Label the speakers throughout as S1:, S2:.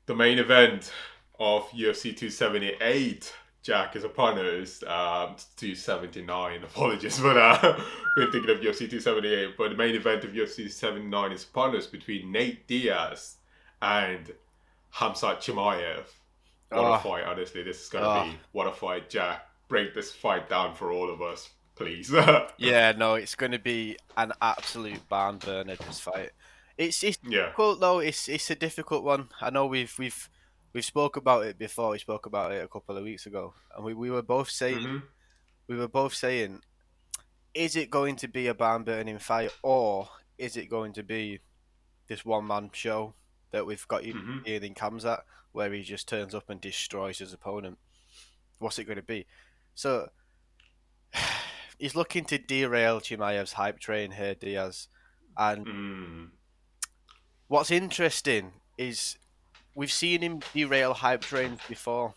S1: The main event of UFC 278, Jack, is upon us. 279, apologies, but we're thinking of UFC 278. But the main event of UFC 279 is upon us between Nate Diaz and Khamzat Chimaev. What a
S2: Oh,
S1: fight, honestly. This is going to
S2: oh,
S1: be what a fight, Jack. Break this fight down for all of us, please.
S2: yeah, no, it's going to be an absolute barn burner. This fight. It's
S1: Yeah.
S2: difficult though. It's a difficult one. I know we've spoke about it before. We spoke about it a couple of weeks ago, and we were both saying
S1: Hmm.
S2: we were both saying, is it going to be a barn burning fight, or is it going to be this one man show that we've got you
S1: Hmm.
S2: in Kamzat, where he just turns up and destroys his opponent? What's it going to be? So he's looking to derail Chimaev's hype train here, Diaz. And
S1: Mm.
S2: what's interesting is we've seen him derail hype trains before.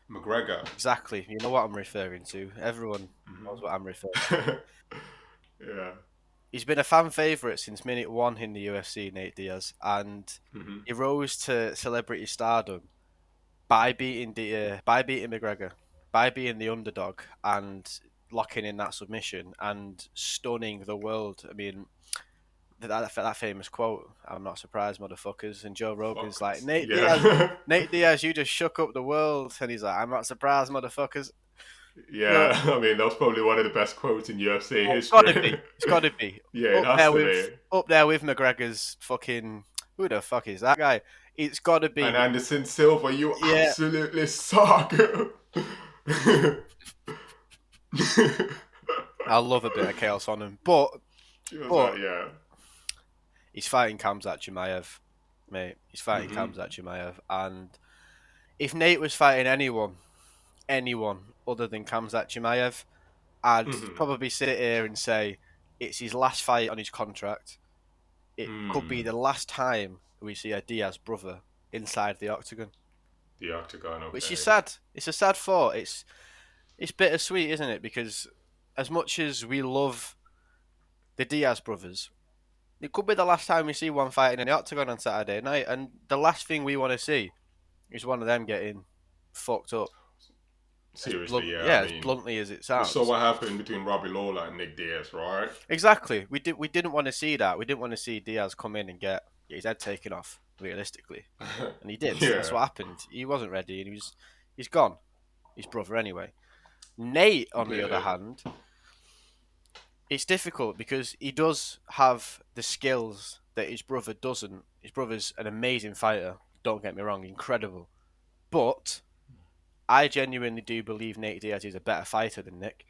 S1: McGregor.
S2: Exactly. You know what I'm referring to. Everyone knows what I'm referring to.
S1: Hmm. Yeah.
S2: He's been a fan favourite since minute one in the UFC, Nate Diaz, and
S1: Hmm.
S2: he rose to celebrity stardom by beating McGregor, by being the underdog and locking in that submission and stunning the world. I mean, that famous quote, "I'm not surprised, motherfuckers." And Joe Rogan's like,
S1: Fuckers. Yeah.
S2: Nate Diaz, you just shook up the world," and he's like, "I'm not surprised, motherfuckers."
S1: Yeah.
S2: So,
S1: I mean, that was probably one of the best quotes in UFC
S2: oh, it's got to
S1: history.
S2: be. It's got to be
S1: Yeah, it has to be.
S2: up there with McGregor's fucking. Who the fuck is that guy? It's got to
S1: And
S2: be.
S1: Anderson Silva, you
S2: Yeah,
S1: absolutely suck.
S2: I love a bit of chaos on him, but
S1: She was
S2: but
S1: like, yeah.
S2: he's fighting Khamzat Chimaev, mate. He's fighting
S1: Hmm.
S2: Khamzat Chimaev, and if Nate was fighting anyone other than Khamzat Chimaev, I'd
S1: Hmm.
S2: probably sit here and say it's his last fight on his contract. It could be
S1: Hmm.
S2: the last time we see a Diaz brother inside the octagon,
S1: The Octagon,
S2: which is
S1: okay.
S2: sad. It's a sad thought. It's bittersweet, isn't it? Because as much as we love the Diaz brothers, it could be the last time we see one fighting in the octagon on Saturday night, and the last thing we want to see is one of them getting fucked up.
S1: Seriously, yeah. I
S2: As
S1: mean,
S2: bluntly as it
S1: we saw
S2: sounds.
S1: what happened between Robbie Lawler and Nick Diaz, right?
S2: Exactly. We didn't want to see that. We didn't want to see Diaz come in and get his head taken off. Realistically, and he did. That's
S1: Yeah.
S2: what happened. He wasn't ready, and he's gone. His brother, anyway. Nate, on the other
S1: Completely.
S2: hand, it's difficult because he does have the skills that his brother doesn't. His brother's an amazing fighter. Don't get me wrong, incredible. But I genuinely do believe Nate Diaz is a better fighter than Nick.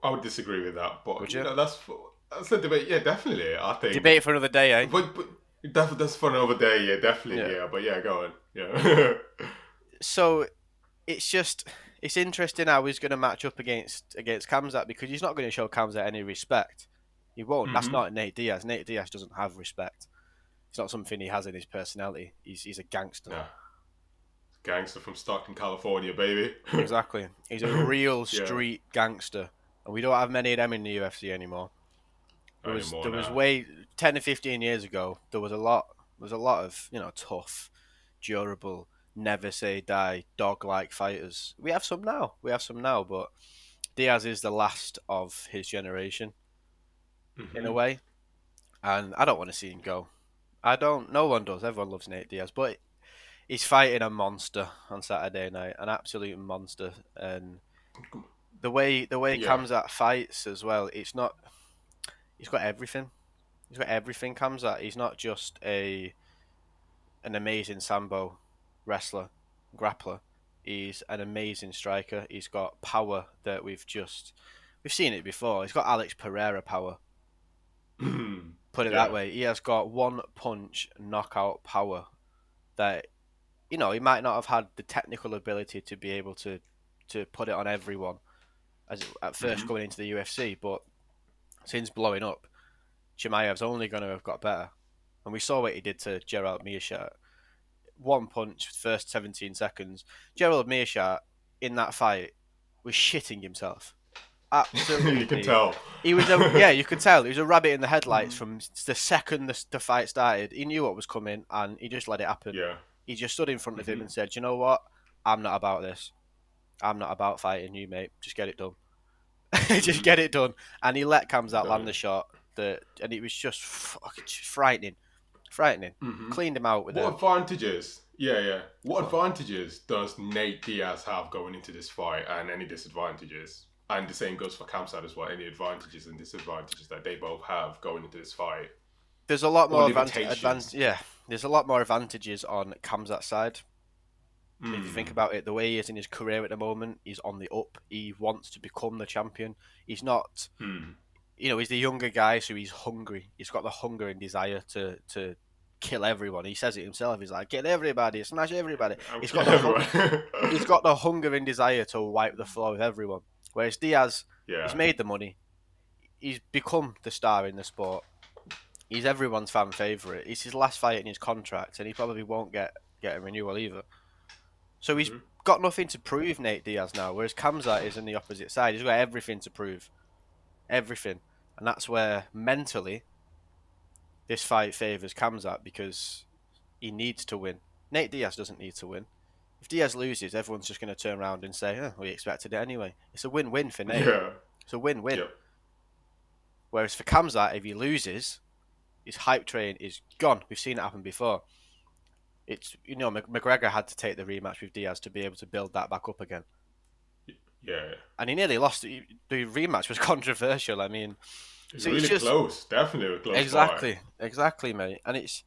S1: I would disagree with that, but
S2: Would you?
S1: that's a debate. Yeah, definitely. I think,
S2: Debate for another day, eh?
S1: but that's for another day. Yeah, definitely.
S2: Yeah.
S1: Yeah, but yeah, go on. Yeah.
S2: So it's just it's interesting how he's going to match up against Kamzat because he's not going to show Kamzat any respect. He won't. That's
S1: Hmm.
S2: not Nate Diaz. Nate Diaz doesn't have respect. It's not something he has in his personality. He's a gangster.
S1: Yeah, gangster from Stockton, California, baby.
S2: Exactly. He's a real
S1: Yeah,
S2: street gangster, and we don't have many of them in the UFC anymore.
S1: not anymore
S2: There was
S1: now.
S2: way 10 to 15 years ago. There was a lot of tough, durable, never say die dog like fighters. We have some now. But Diaz is the last of his generation in a
S1: Hmm.
S2: way, and I don't want to see him go. I don't. No one does. Everyone loves Nate Diaz, but he's fighting a monster on Saturday night, an absolute monster, and the way
S1: Yeah.
S2: Kamzat fights as well. It's not. He's got everything. He's got everything. Kamzat. He's not just a an amazing sambo wrestler, grappler. He's an amazing striker. He's got power that we've seen it before. He's got Alex Pereira power. Put it that
S1: Yeah.
S2: way. He has got one punch knockout power that he might not have had the technical ability to be able to put it on everyone as at first
S1: Hmm.
S2: going into the UFC, but since blowing up, Chimaev's only going to have got better. And we saw what he did to Gerald Meerschaert. One punch, first 17 seconds. Gerald Meerschaert in that fight was shitting himself.
S1: You can
S2: Absolutely.
S1: tell.
S2: He was you could tell he was a rabbit in the headlights from the second the fight started. He knew what was coming and he just let it happen.
S1: Yeah.
S2: He just stood in front of him
S1: Mm-hmm.
S2: and said, "You know what? I'm not about this. I'm not about fighting you, mate. Just get it done. Just
S1: Mm-hmm.
S2: get it done." And he let Khamzat land the
S1: Done.
S2: shot. And it was just fucking frightening, frightening.
S1: Mm-hmm.
S2: Cleaned him out with
S1: What
S2: a
S1: advantages? Yeah, yeah. What
S2: go on.
S1: advantages does Nate Diaz have going into this fight, and any disadvantages? And the same goes for Kamsat as well. Any advantages and disadvantages that they both have going into this fight,
S2: There's a lot
S1: or
S2: more
S1: limitations?
S2: yeah. There's a lot more advantages on Khamzat's side. If you think
S1: Mm.
S2: about it, the way he is in his career at the moment, he's on the up. He wants to become the champion. He's not,
S1: Mm.
S2: he's the younger guy, so he's hungry. He's got the hunger and desire to kill everyone. He says it himself. He's like, kill everybody, smash everybody.
S1: I'm
S2: He's got
S1: killing
S2: the
S1: everyone.
S2: he's got the hunger and desire to wipe the floor with everyone. Whereas Diaz, he's
S1: Yeah.
S2: made the money. He's become the star in the sport. He's everyone's fan favorite. It's his last fight in his contract, and he probably won't get a renewal either. So he's
S1: Mm-hmm.
S2: got nothing to prove, Nate Diaz now. Whereas Khamzat is on the opposite side. He's got everything to prove, everything, and that's where mentally this fight favors Khamzat because he needs to win. Nate Diaz doesn't need to win. If Diaz loses, everyone's just going to turn around and say, "Oh, we expected it anyway." It's a win-win for Nate.
S1: Yeah.
S2: It's a win-win.
S1: Yep.
S2: Whereas for Khamzat, if he loses, his hype train is gone. We've seen it happen before. It's McGregor had to take the rematch with Diaz to be able to build that back up again,
S1: Yeah.
S2: and he nearly lost. The rematch was controversial. I mean,
S1: It's
S2: so it's
S1: really
S2: just
S1: close. Definitely a close fight.
S2: exactly, mate. And it's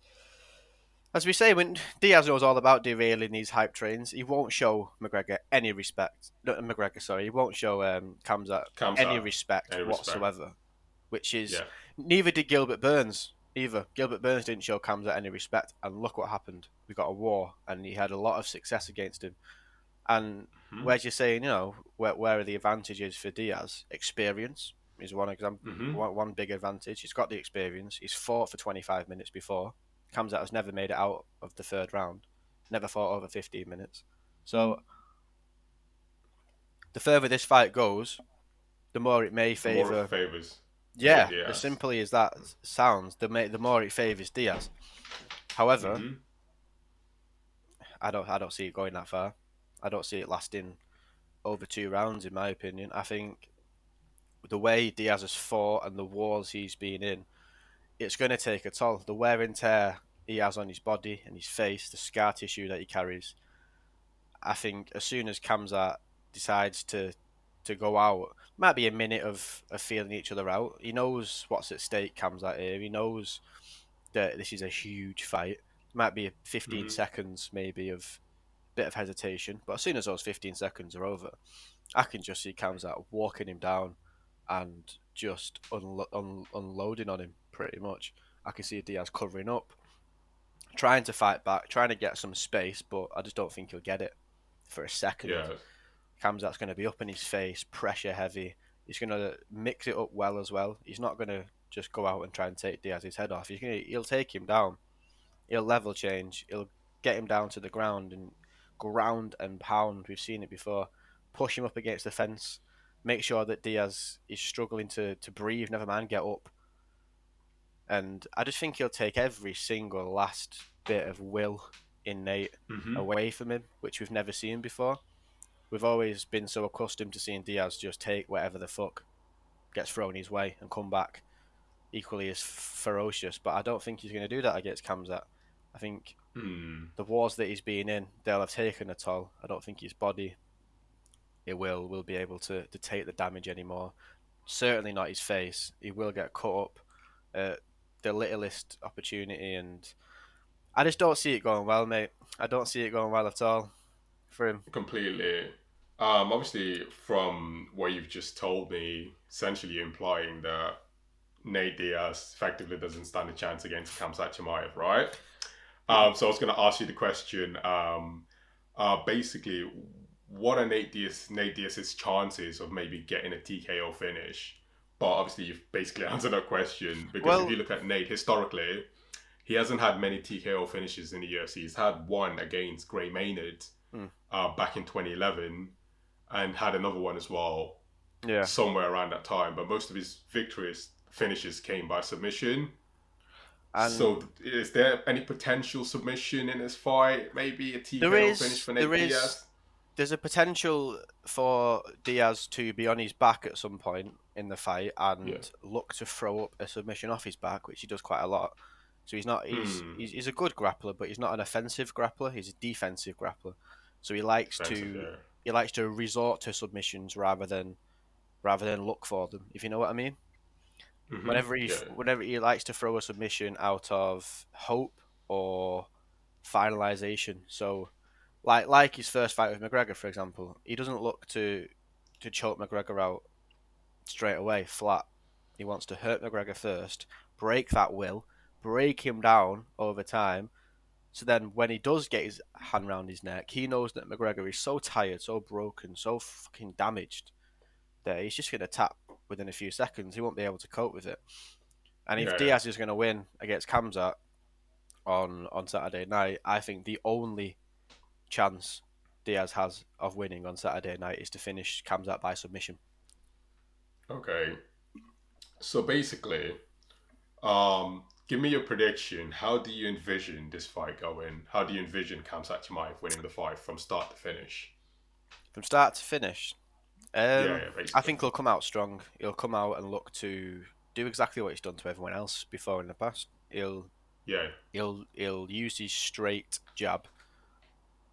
S2: as we say, when Diaz knows all about derailing these hype trains, he won't show McGregor any respect. No, McGregor, sorry, he won't show Khamzat any
S1: Kamsat.
S2: respect
S1: Any respect.
S2: whatsoever. Which is
S1: Yeah.
S2: neither did Gilbert Burns either. Gilbert Burns didn't show Khamzat any respect, and look what happened. We got a war, and he had a lot of success against him. And
S1: Mm-hmm.
S2: whereas you're saying, where are the advantages for Diaz? Experience is one example,
S1: Mm-hmm.
S2: one big advantage. He's got the experience. He's fought for 25 minutes before. Khamzat has never made it out of the third round. Never fought over 15 minutes. So the further this fight goes, the more it may
S1: The more it
S2: favour.
S1: favors Nate
S2: Yeah, as
S1: Diaz.
S2: simply as that sounds, the more it favours Diaz. However,
S1: Mm-hmm.
S2: I don't see it going that far. I don't see it lasting over 2 rounds, in my opinion. I think the way Diaz has fought and the wars he's been in, it's going to take a toll. The wear and tear he has on his body and his face, the scar tissue that he carries. I think as soon as Khamzat decides to go out, might be a minute of feeling each other out. He knows what's at stake. Khamzat here. He knows that this is a huge fight. Might be 15
S1: Mm-hmm.
S2: seconds maybe of bit of hesitation, but as soon as those 15 seconds are over, I can just see Khamzat walking him down and just unloading on him pretty much. I can see Diaz covering up, trying to fight back, trying to get some space, but I just don't think he'll get it for a second.
S1: Yeah.
S2: Kamzat's going to be up in his face, pressure heavy. He's going to mix it up well as well. He's not going to just go out and try and take Diaz's head off. He'll take him down. He'll level change. He'll get him down to the ground and ground and pound. We've seen it before. Push him up against the fence. Make sure that Diaz is struggling to breathe. Never mind, get up. And I just think he'll take every single last bit of will in Nate
S1: Mm-hmm.
S2: away from him, which we've never seen before. We've always been so accustomed to seeing Diaz just take whatever the fuck gets thrown his way and come back equally as ferocious. But I don't think he's going to do that against Khamzat. I think
S1: Mm.
S2: the wars that he's been in, they'll have taken a toll. I don't think his body will be able to take the damage anymore. Certainly not his face. He will get cut up at the littlest opportunity, and I just don't see it going well, mate. I don't see it going well at all for him.
S1: Completely. Obviously, from what you've just told me, essentially implying that Nate Diaz effectively doesn't stand a chance against Khamzat Chimaev, right? So I was going to ask you the question. Basically, what are Nate Diaz's chances of maybe getting a TKO finish? But obviously, you've basically answered that question because if
S2: Well,
S1: you look at Nate historically, he hasn't had many TKO finishes in the UFC. He's had one against Gray Maynard
S2: hmm,
S1: back in 2011 and had another one as well
S2: yeah.
S1: somewhere around that time. But most of his victories finishes came by submission.
S2: And
S1: So, is there any potential submission in this fight? Maybe a
S2: there
S1: TKO finish
S2: is
S1: for
S2: there
S1: Nate
S2: is
S1: Diaz?
S2: there's a potential for Diaz to be on his back at some point in the fight
S1: Yeah.
S2: and look to throw up a submission off his back, which he does quite a lot. So he's not
S1: Hmm.
S2: he's a good grappler, but he's not an offensive grappler. He's a defensive grappler. So he likes
S1: Defensive,
S2: to
S1: yeah.
S2: resort to submissions rather than look for them. If you know what I mean.
S1: Yeah.
S2: Whenever he likes to throw a submission out of hope or finalization. So like his first fight with McGregor, for example, he doesn't look to choke McGregor out straight away, flat. He wants to hurt McGregor first, break that will, break him down over time. So then, when he does get his hand round his neck, he knows that McGregor is so tired, so broken, so fucking damaged that he's just going to tap within a few seconds. He won't be able to cope with it. And if
S1: Yeah, yeah.
S2: Diaz is going to win against Khamzat on Saturday night, I think the only chance Diaz has of winning on Saturday night is to finish Khamzat by submission.
S1: Okay. So basically, give me your prediction. How do you envision this fight going? How do you envision Khamzat Chimaev winning the fight from start to finish?
S2: From start to finish,
S1: Yeah, yeah,
S2: I
S1: basically.
S2: think he'll come out strong. He'll come out and look to do exactly what he's done to everyone else before in the past.
S1: Yeah.
S2: He'll use his straight jab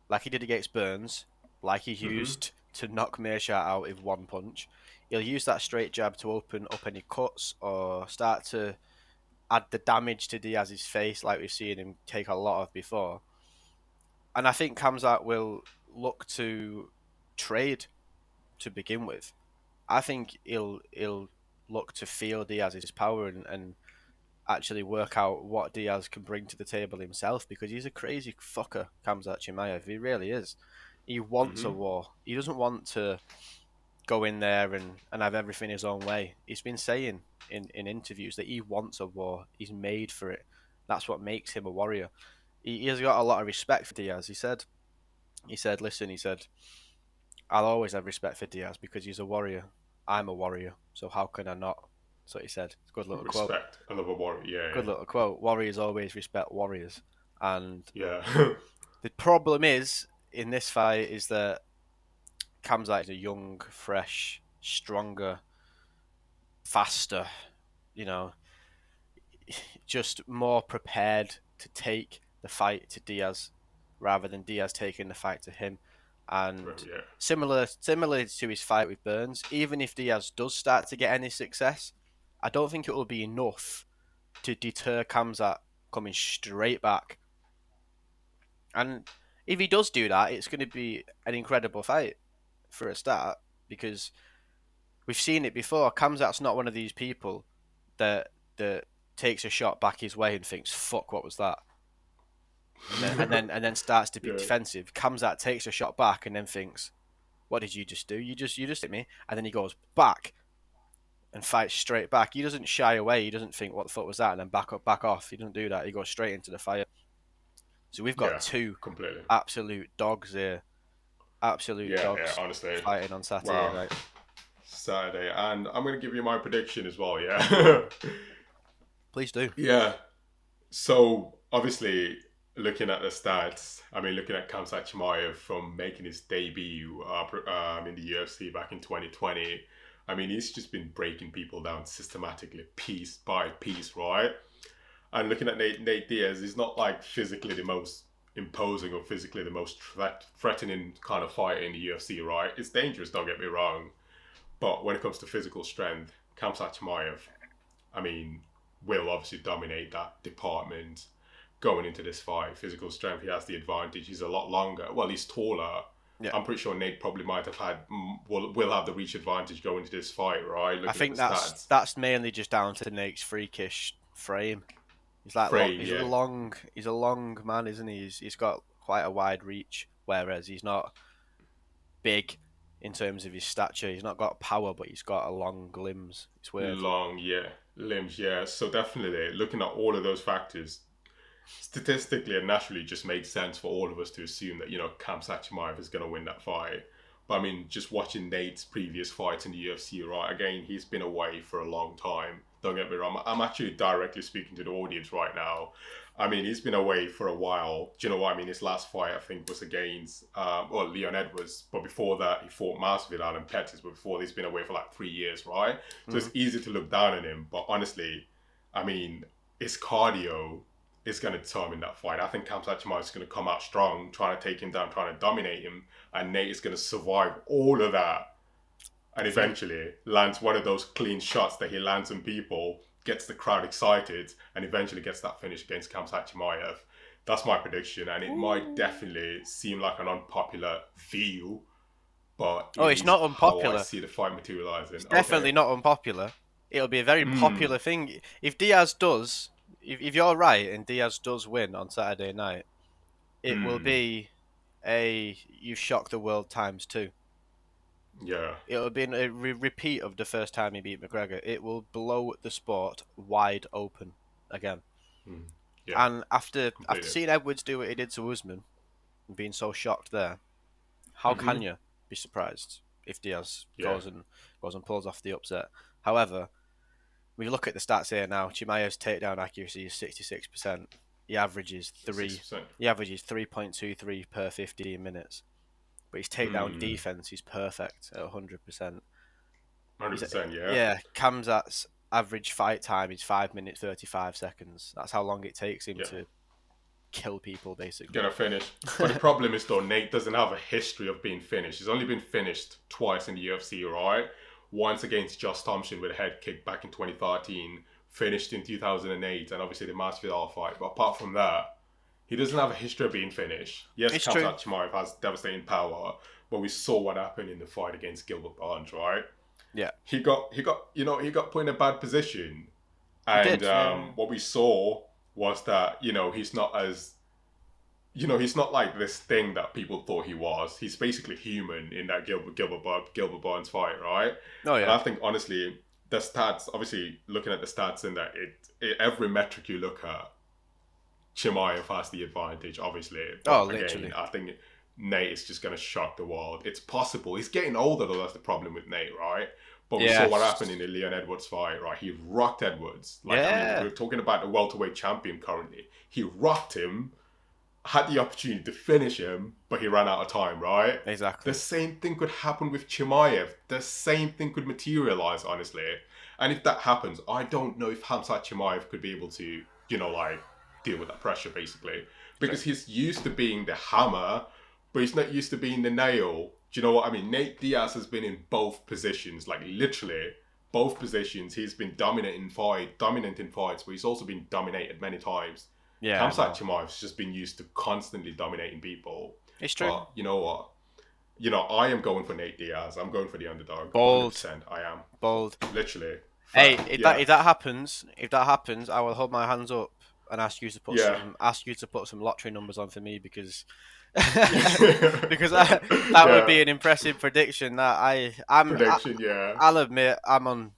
S2: like he did against Burns, like he
S1: Mm-hmm.
S2: used to knock Meerschaert out with one punch. He'll use that straight jab to open up any cuts or start to add the damage to Diaz's face, like we've seen him take a lot of before. And I think Kamzat will look to trade to begin with. I think he'll look to feel Diaz's power and actually work out what Diaz can bring to the table himself because he's a crazy fucker, Khamzat Chimaev. He really is. He wants a
S1: Mm-hmm.
S2: war. He doesn't want to go in there and have everything his own way. He's been saying in interviews that he wants a war. He's made for it. That's what makes him a warrior. He has got a lot of respect for Diaz. Listen, he said, I'll always have respect for Diaz because he's a warrior. I'm a warrior, so how can I not? That's what he said. It's a good little quote.
S1: Respect another warrior.
S2: Good little quote. Warriors always respect warriors. And
S1: Yeah. Yeah.
S2: the problem is in this fight is that Kamzat is a young, fresh, stronger, faster, you know, just more prepared to take the fight to Diaz rather than Diaz taking the fight to him. And
S1: Yeah.
S2: similar to his fight with Burns, even if Diaz does start to get any success, I don't think it will be enough to deter Kamzat coming straight back. And if he does do that, it's going to be an incredible fight for a start because we've seen it before. Kamzat's not one of these people that takes a shot back his way and thinks, "Fuck, what was that?" And then starts to be
S1: Yeah.
S2: defensive. Kamzat takes a shot back and then thinks, "What did you just do? You just hit me." And then he goes back and fights straight back. He doesn't shy away. He doesn't think, "What the fuck was that?" and then back off. He doesn't do that. He goes straight into the fire. So we've got
S1: Yeah.
S2: two
S1: Completely.
S2: absolute dogs here. Absolute
S1: Yeah. Yeah.
S2: dogs
S1: Honestly.
S2: fighting on Saturday
S1: Wow.
S2: night.
S1: Saturday, and I'm gonna give you my prediction as well. Yeah.
S2: Please do.
S1: Yeah. So obviously, looking at the stats, I mean, looking at Khamzat Chimaev from making his debut in the UFC back in 2020, I mean, he's just been breaking people down systematically, piece by piece, right? And looking at Nate Diaz, he's not like physically the most imposing or physically the most threatening kind of fighter in the UFC, right? It's dangerous, don't get me wrong. But when it comes to physical strength, Khamzat Chimaev, I mean, will obviously dominate that department going into this fight. Physical strength, he has the advantage. He's a lot longer. Well, he's taller.
S2: Yeah.
S1: I'm pretty sure Nate probably might have had will have the reach advantage going into this fight, right?
S2: I
S1: Looking at
S2: think
S1: the stats.
S2: that's mainly just down to Nate's freakish frame. He's like
S1: Frame,
S2: he's
S1: yeah.
S2: a long man, isn't he? He's got quite a wide reach, whereas he's not big in terms of his stature. He's not got power, but he's got a long limbs. It's weird.
S1: Long, yeah. Limbs, yeah. So definitely looking at all of those factors, statistically and naturally just makes sense for all of us to assume that, Khamzat Chimaev is going to win that fight. But I mean, just watching Nate's previous fights in the UFC, right? Again, he's been away for a long time. Don't get me wrong. I'm actually directly speaking to the audience right now. I mean, he's been away for a while. Do you know what I mean? His last fight, I think, was against Leon Edwards. But before that, he fought Masvidal and Pettis. But before, he's been away for like 3 years, right? So it's easy to look down on him. But honestly, I mean, his cardio is going to determine that fight. I think Khamzat Chimaev is going to come out strong, trying to take him down, trying to dominate him, and Nate is going to survive all of that, and eventually lands one of those clean shots that he lands on people, gets the crowd excited, and eventually gets that finish against Khamzat Chimaev. That's my prediction, and it might definitely seem like an unpopular view, but
S2: It's not unpopular.
S1: How I see the fight materializing.
S2: It's definitely not unpopular. It'll be a very popular thing if Diaz does. If you're right and Diaz does win on Saturday night, it will be you shock the world times two.
S1: Yeah.
S2: It'll be a repeat of the first time he beat McGregor. It will blow the sport wide open again.
S1: Yeah.
S2: And after seeing Edwards do what he did to Usman, and being so shocked there, how can you be surprised if Diaz goes and pulls off the upset? However, when you look at the stats here now, Chimaev's takedown accuracy is 66%. He averages 3.23 per 15 minutes. But his takedown defense is perfect at 100%.
S1: 100%, yeah.
S2: Yeah, Khamzat's average fight time is 5 minutes 35 seconds. That's how long it takes him to kill people, basically.
S1: Gonna finish. But the problem is, though, Nate doesn't have a history of being finished. He's only been finished twice in the UFC, right? Once against Josh Thompson with a head kick back in 2013, finished in 2008, and obviously the Masvidal fight. But apart from that, he doesn't have a history of being finished. Yes, Khamzat Chimaev has devastating power, but we saw what happened in the fight against Gilbert Burns, right?
S2: Yeah.
S1: He got put in a bad position. And what we saw was that, he's not like this thing that people thought he was. He's basically human in that Gilbert Burns fight, right?
S2: Oh, yeah.
S1: And I think, honestly, the stats, obviously, looking at the stats in that, every metric you look at, Chimaev has the advantage, obviously. But
S2: literally.
S1: Again, I think Nate is just going to shock the world. It's possible. He's getting older, though. That's the problem with Nate, right? But we saw what happened in the Leon Edwards fight, right? He rocked Edwards. We're talking about the welterweight champion currently. He rocked him, had the opportunity to finish him, but he ran out of time, right?
S2: Exactly.
S1: The same thing could happen with Chimaev. The same thing could materialize, honestly. And if that happens, I don't know if Khamzat Chimaev could be able to, deal with that pressure, basically. Because he's used to being the hammer, but he's not used to being the nail. Do you know what I mean? Nate Diaz has been in both positions, like literally both positions. He's been dominant in fights, but he's also been dominated many times.
S2: Yeah.
S1: Khamzat Chimaev's just been used to constantly dominating people.
S2: It's true.
S1: But you know what? I am going for Nate Diaz. I'm going for the underdog.
S2: Bold.
S1: 100%. I am.
S2: Bold.
S1: Literally.
S2: Hey, if that happens, I will hold my hands up and ask you to put some lottery numbers on for me because that would be an impressive prediction. I'll admit I'm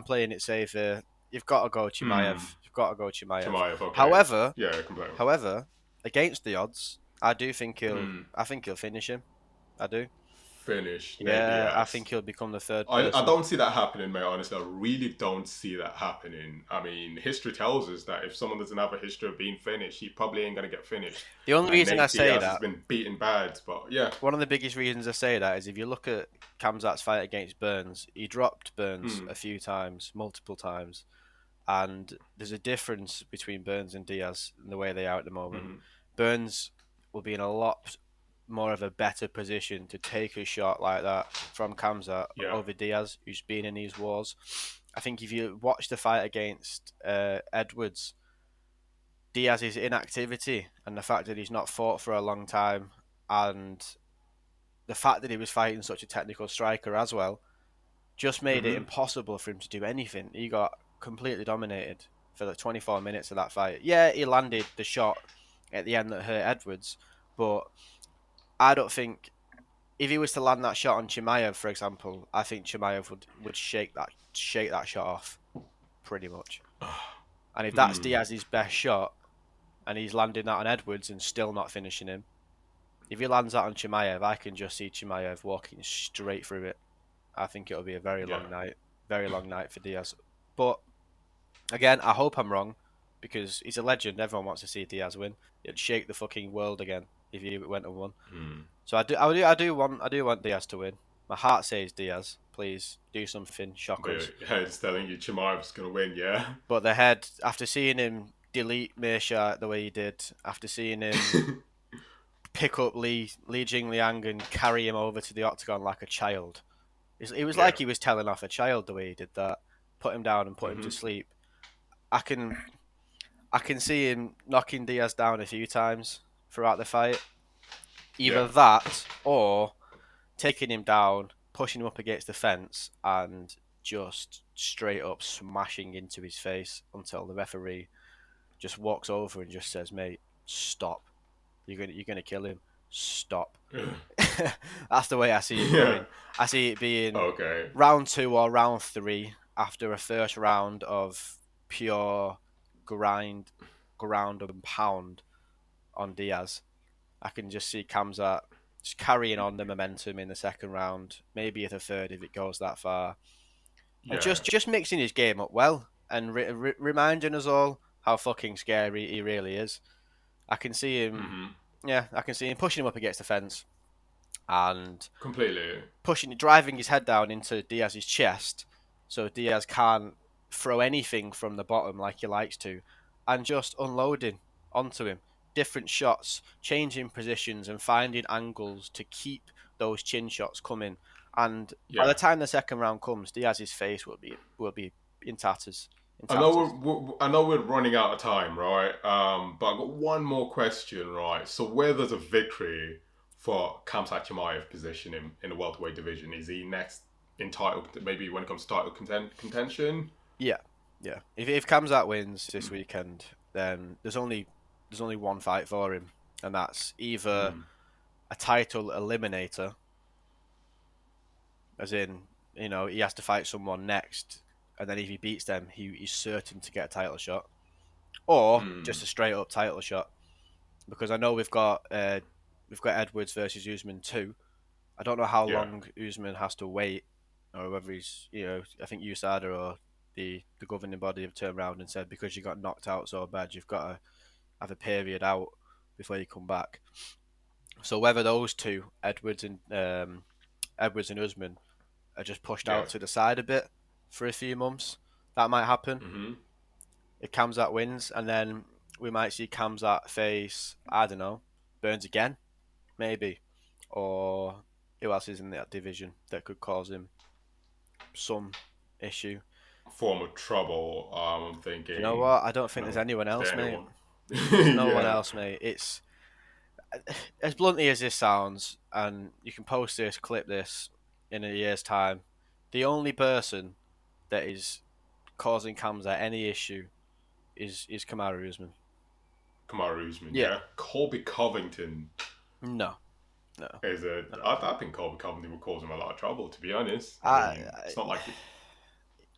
S2: playing it safe here. You've got to go Chimaev.
S1: Chimaev, okay.
S2: However, against the odds, I do think he'll finish him. I do.
S1: Yeah,
S2: I think he'll become the third person.
S1: I don't see that happening, mate. Honestly, I really don't see that happening. I mean, history tells us that if someone doesn't have a history of being finished, he probably ain't gonna get finished.
S2: The only reason I say that
S1: has been beaten bad, but yeah.
S2: One of the biggest reasons I say that is if you look at Khamzat's fight against Burns, he dropped Burns a few times, multiple times, and there's a difference between Burns and Diaz in the way they are at the moment. Burns will be in a lot more of a better position to take a shot like that from Khamzat over Diaz, who's been in these wars. I think if you watch the fight against Edwards, Diaz's inactivity and the fact that he's not fought for a long time, and the fact that he was fighting such a technical striker as well, just made it impossible for him to do anything. He got completely dominated for the 24 minutes of that fight. Yeah, he landed the shot at the end that hurt Edwards, but I don't think if he was to land that shot on Chimaev, for example, I think Chimaev would shake that shot off pretty much. And if that's Diaz's best shot and he's landing that on Edwards and still not finishing him, If he lands that on Chimaev, I can just see Chimaev walking straight through it. I think it'll be a
S1: Yeah.
S2: very long night for Diaz. But again, I hope I'm wrong because he's a legend. Everyone wants to see Diaz win. It'd shake the fucking world again if he went and won.
S1: Mm.
S2: So I do want Diaz to win. My heart says Diaz. Please do something, shock
S1: But
S2: us.
S1: your head's telling you Chimaev's gonna win, yeah.
S2: But the head, after seeing him delete Mersha the way he did, after seeing him pick up Li Jingliang and carry him over to the octagon like a child, it was
S1: Yeah.
S2: like he was telling off a child the way he did that. Put him down and put him to
S1: Hmm.
S2: sleep. I can I can see him knocking Diaz down a few times throughout the fight.
S1: Yeah.
S2: Either that or taking him down, pushing him up against the fence, and just straight up smashing into his face until the referee just walks over and just says, "Mate, stop. You're gonna kill him. Stop." That's the way I see it
S1: Yeah.
S2: going. I see it being
S1: Okay.
S2: round 2 or round 3 after a first round of pure grind, ground and pound on Diaz. I can just see Khamzat just carrying on the momentum in the second round, maybe at the third if it goes that far, and
S1: Yeah.
S2: just mixing his game up well and reminding us all how fucking scary he really is. I can see him,
S1: Hmm.
S2: yeah, I can see him pushing him up against the fence and
S1: Completely.
S2: driving his head down into Diaz's chest, so Diaz can't throw anything from the bottom like he likes to, and just unloading onto him. Different shots, changing positions, and finding angles to keep those chin shots coming. And by the
S1: Yeah.
S2: time the second round comes, Diaz's face will be in tatters. In
S1: I know
S2: tatters.
S1: I know we're running out of time, right? But I got one more question, right? So where there's a victory for Khamzat Chimaev position in the welterweight division, is he next in title? Maybe when it comes to title contention.
S2: Yeah, yeah. If Khamzat wins this weekend, then there's only one fight for him, and that's either
S1: Mm.
S2: a title eliminator, as in, you know, he has to fight someone next, and then if he beats them, he's certain to get a title shot, or just
S1: Mm.
S2: a straight up title shot. Because I know we've got Edwards versus Usman too. I don't know how
S1: Yeah.
S2: long Usman has to wait, or whether he's, you know, I think USADA or the governing body have turned around and said because you got knocked out so bad, you've got to have a period out before you come back. So whether those two, Edwards and Usman, are just pushed
S1: Yeah.
S2: out to the side a bit for a few months, that might happen.
S1: Hmm.
S2: If Kamzat wins, and then we might see Kamzat face, I don't know, Burns again, maybe, or who else is in that division that could cause him some issue.
S1: Form of trouble. I'm
S2: Do you know
S1: thinking.
S2: what? I don't think there's
S1: No,
S2: anyone
S1: is there
S2: else, mate.
S1: anyone?
S2: There's no one
S1: Yeah.
S2: else, mate. It's as bluntly as this sounds, and you can post this, clip this in a year's time. The only person that is causing Kamza any issue is Kamaru Usman.
S1: Kamaru Usman.
S2: Yeah,
S1: Yeah. Colby Covington
S2: no, no,
S1: is a.
S2: no.
S1: I think Colby Covington would cause him a lot of trouble. To be honest, I
S2: I,
S1: mean, it's not like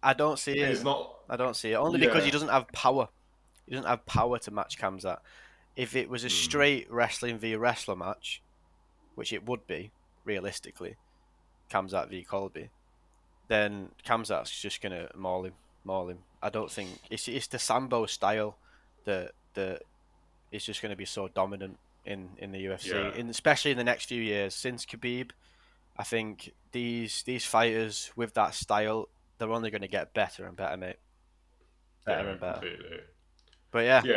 S2: I don't see it.
S1: it's not.
S2: I don't see it only because he
S1: Yeah.
S2: doesn't have power. He doesn't have power to match Kamzat. If it was a
S1: Mm.
S2: straight wrestling v wrestler match, which it would be realistically, Kamzat v Colby, then Kamzat's just gonna maul him. I don't think it's the Sambo style that is just gonna be so dominant in the UFC,
S1: Yeah.
S2: especially in the next few years since Khabib. I think these fighters with that style, they're only gonna get better and better, mate. Better
S1: Yeah.
S2: and better.
S1: Completely.
S2: But yeah,
S1: Yeah.